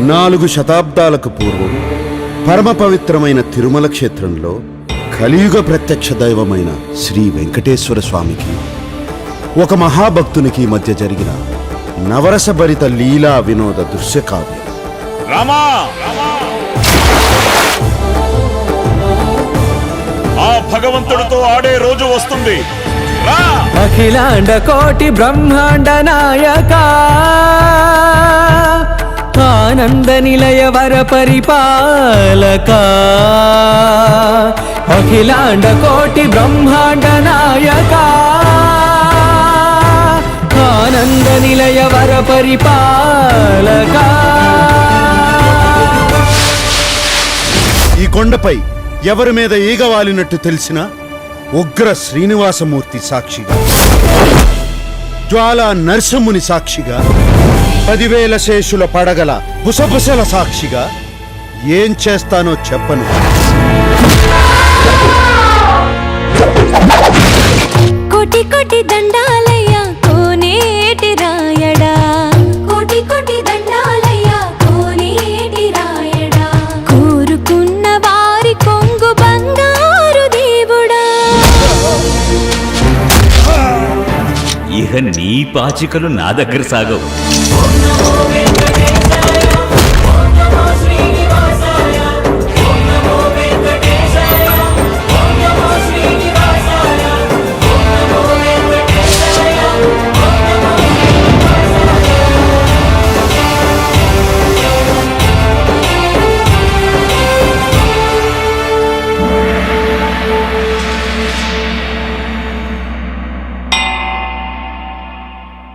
4 శతాబ్దాలకు పూర్వం పరమ పవిత్రమైన తిరుమల క్షేత్రంలో కలియుగ ప్రత్యక్ష దైవమైన శ్రీ వెంకటేశ్వర స్వామికి ఒక మహాభక్తునికి మధ్య జరిగిన నవరసభరిత లీలా వినోద దృశ్యకావ్యం. రామా, ఆ భగవంతుడితో ఆడే రోజు వస్తుంది. అఖిలాండ కోటి బ్రహ్మాండ నాయక, ఆనంద నిలయ వర పరిపాలక. అఖిలాండ కోటి బ్రహ్మాండ నాయక, ఆనంద నిలయ వర పరిపాలక. ఈ కొండపై ఎవరి మీద ఈగ వాలినట్టు తెలిసిన ఉగ్ర శ్రీనివాసమూర్తి సాక్షిగా, జ్వాలా నరసింహుని సాక్షిగా, 10,000 శేషుల పడగల బుసబుసల సాక్షిగా ఏం చేస్తానో చెప్పను. కోటి కోటి దండాలయ్యా కోనేటి రాయడా, కోటి కోటి దండాలయ్యా కోనేటి రాయడా. కోరుకున్న వారి కొంగు బంగారు దేవుడా. ఇహ నీ పాచికలు నా దగ్గర సాగవు.